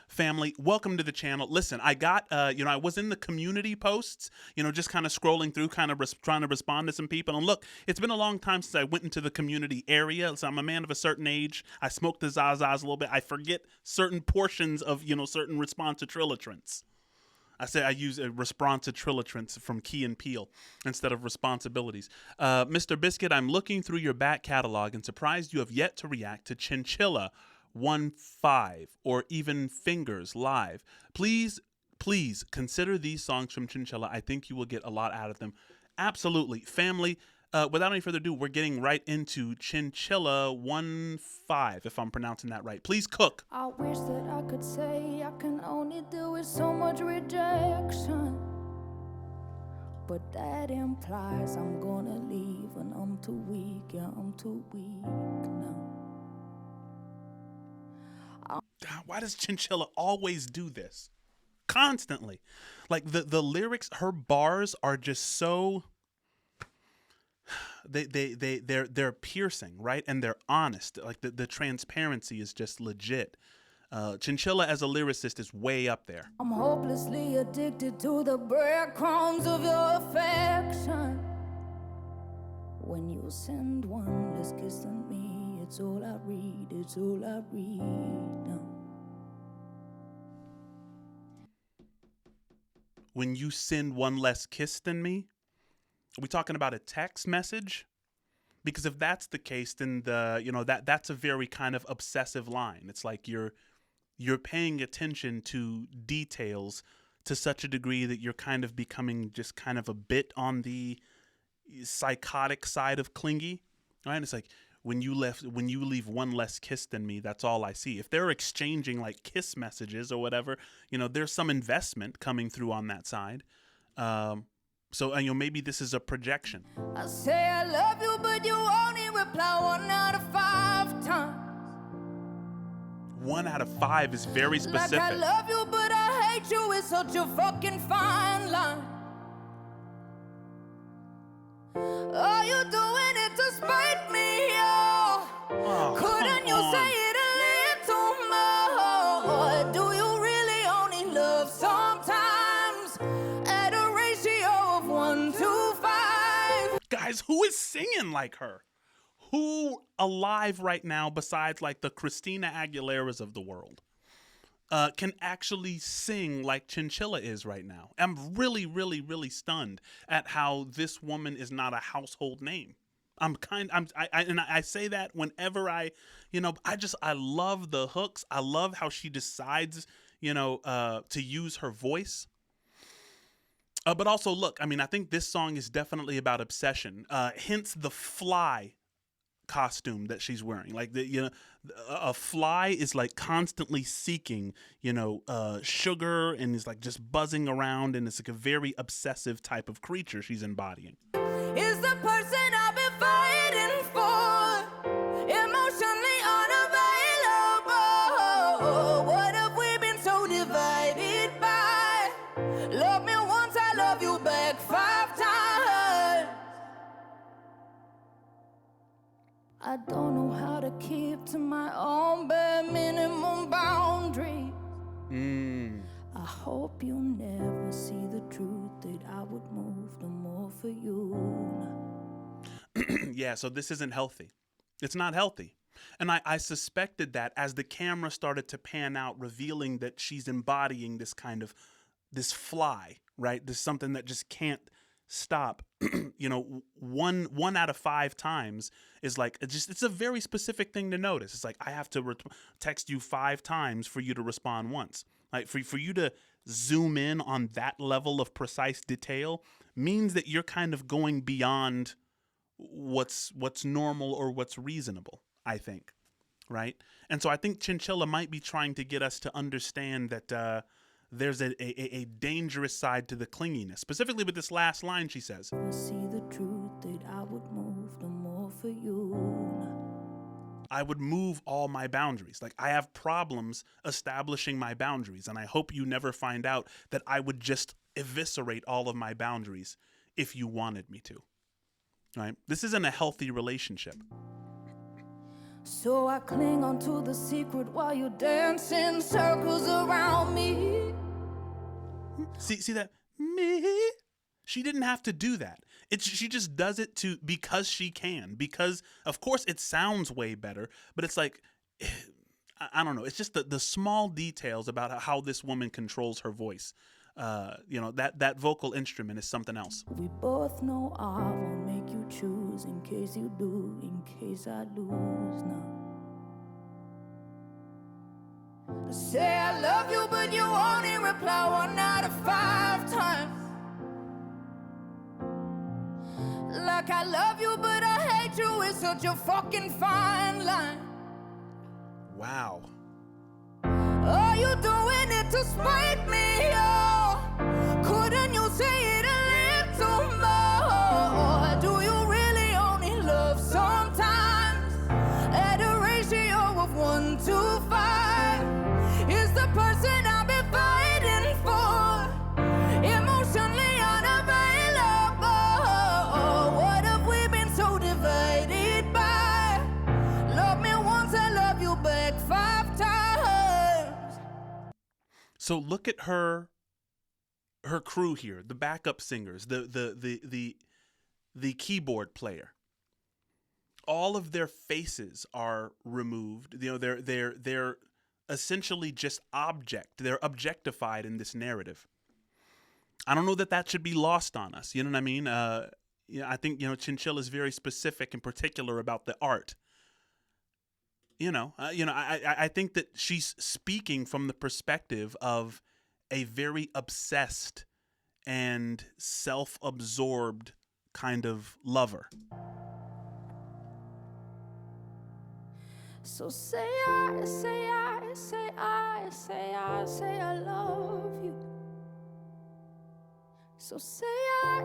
Family, welcome to the channel. Listen, I got, I was in the community posts, just kind of scrolling through, kind of trying to respond to some people. And look, it's been a long time since I went into the community area. So I'm a man of a certain age. I smoke the Zazas a little bit. I forget certain portions of, certain responsitrilatrants. I use a responsitrilatrants from Key and Peele instead of responsibilities. Mr. Biscuit, I'm looking through your back catalog and surprised you have yet to react to Chinchilla 1-5 or even Fingers live. Please consider these songs from Chinchilla. I think you will get a lot out of them. Absolutely. Family, without any further ado, we're getting right into Chinchilla 1-5, if I'm pronouncing that right. Please cook. I wish that I could say I can only deal with so much rejection, but that implies I'm gonna leave and I'm too weak, yeah, I'm too weak now. Why does Chinchilla always do this? Constantly. Like the lyrics, her bars are just so they're piercing, right? And they're honest. Like the transparency is just legit. Chinchilla as a lyricist is way up there. I'm hopelessly addicted to the breadcrumbs of your affection. When you send one less kiss than me, it's all I read, it's all I read now. When you send one less kiss than me? Are we talking about a text message? Because if that's the case, then that's a very kind of obsessive line. It's like you're paying attention to details to such a degree that you're kind of becoming just kind of a bit on the psychotic side of clingy, right? It's like when you leave one less kiss than me, that's all I see. If they're exchanging like kiss messages or whatever, there's some investment coming through on that side. So maybe this is a projection. I say I love you, but you only reply 1 out of 5 times. 1 out of 5 is very specific. Like I love you, but I hate you. It's such a fucking fine line. Oh, you're doing it to spite me, oh. Couldn't you say it a little more? Do you really only love sometimes at a ratio of 1 to 5? Guys, who is singing like her? Who alive right now, besides like the Christina Aguileras of the world, can actually sing like Chinchilla is right now? I'm really, really, really stunned at how this woman is not a household name. I say that whenever I love the hooks. I love how she decides, to use her voice. But also, look, I think this song is definitely about obsession. Hence the fly costume that she's wearing. Like a fly is like constantly seeking, sugar, and is like just buzzing around, and it's like a very obsessive type of creature she's embodying. Is the person I've been fighting for emotionally unavailable? What have we been so divided by? Love me once, I love you back 5 times. I don't know how to keep to my own bare minimum boundaries. I hope you never see the truth that I would move no more for you. Yeah, so this isn't healthy. It's not healthy. And I suspected that as the camera started to pan out, revealing that she's embodying this kind of, this fly, right? This something that just can't stop. One out of 5 times is like, it's a very specific thing to notice. It's like, I have to text you 5 times for you to respond once. Like for you to zoom in on that level of precise detail means that you're kind of going beyond what's normal or what's reasonable, I think, right? And so I think Chinchilla might be trying to get us to understand that there's a dangerous side to the clinginess, specifically with this last line she says. I see the truth that I would move no more for you. I would move all my boundaries. Like, I have problems establishing my boundaries, and I hope you never find out that I would just eviscerate all of my boundaries if you wanted me to. Right? This isn't a healthy relationship. So I cling onto the secret while you dance in circles around me. See that? Me? She didn't have to do that. She just does it because she can. Because, of course, it sounds way better, but it's like, I don't know. It's just the small details about how this woman controls her voice. That vocal instrument is something else. We both know I won't make you choose in case you do, in case I lose now. I say I love you, but you only reply 1 out of 5 times. Like I love you, but I hate you, it's such a fucking fine line. Wow. Are you doing it to spite me? Oh, couldn't you say it a little more? Do you really only love sometimes? At a ratio of 1 to 5 is the person I've been fighting for. Emotionally unavailable. What have we been so divided by? Love me once, I love you back 5 times. So look at her crew here, the backup singers, the keyboard player. All of their faces are removed. You know, they're essentially just They're objectified in this narrative. I don't know that should be lost on us. You know what I mean? I think, Chinchilla is very specific and particular about the art. I think that she's speaking from the perspective of a very obsessed and self-absorbed kind of lover. So say I love you. So say I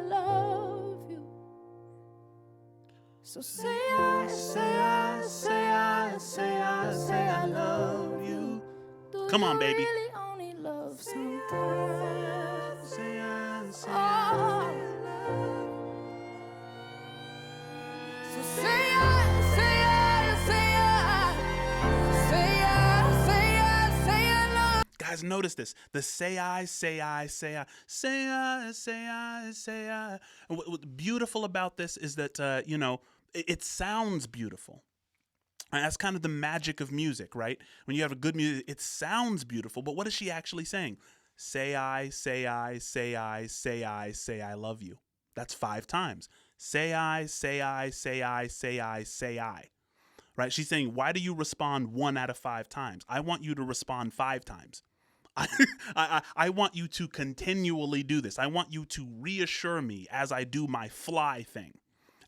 love you. So say I love you. Come on, baby. Really only love sometimes. So say I love. Guys, notice this. The say I. And what's beautiful about this is that, it sounds beautiful. And that's kind of the magic of music, right? When you have a good music, it sounds beautiful. But what is she actually saying? Say I love you. That's 5 times. Say I. Right? She's saying, why do you respond 1 out of 5 times? I want you to respond 5 times. I want you to continually do this. I want you to reassure me as I do my fly thing,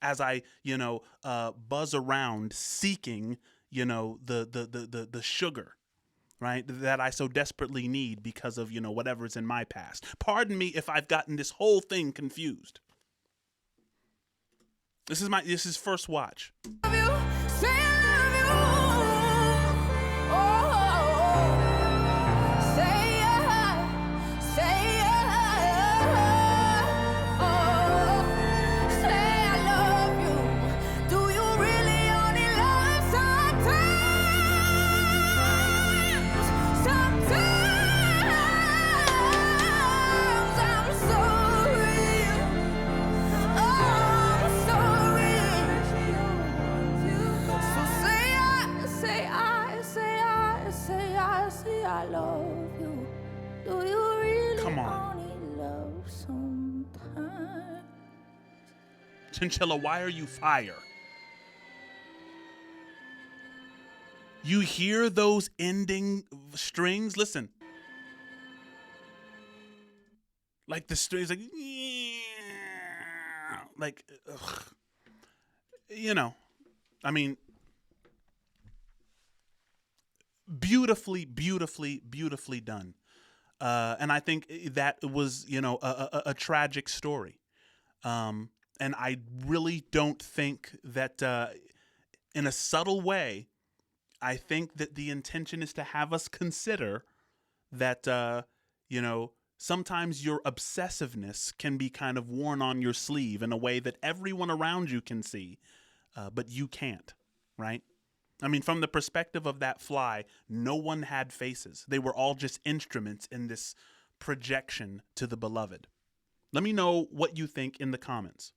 as I, buzz around seeking, the sugar, right, that I so desperately need because of, whatever's in my past. Pardon me if I've gotten this whole thing confused. This is first watch. Love you, say I love you. Oh, say I love you. Do you really only love sometimes? Sometimes I'm sorry. I'm sorry. So say I love you. Do you really Come on. only love sometimes? Chinchilla, why are you fire? You hear those ending strings? Listen. Like the strings, like, ugh. I mean, beautifully done. And I think that was, a tragic story. And I really don't think that, in a subtle way, I think that the intention is to have us consider that, sometimes your obsessiveness can be kind of worn on your sleeve in a way that everyone around you can see, but you can't, right? I mean, from the perspective of that fly, no one had faces. They were all just instruments in this projection to the beloved. Let me know what you think in the comments.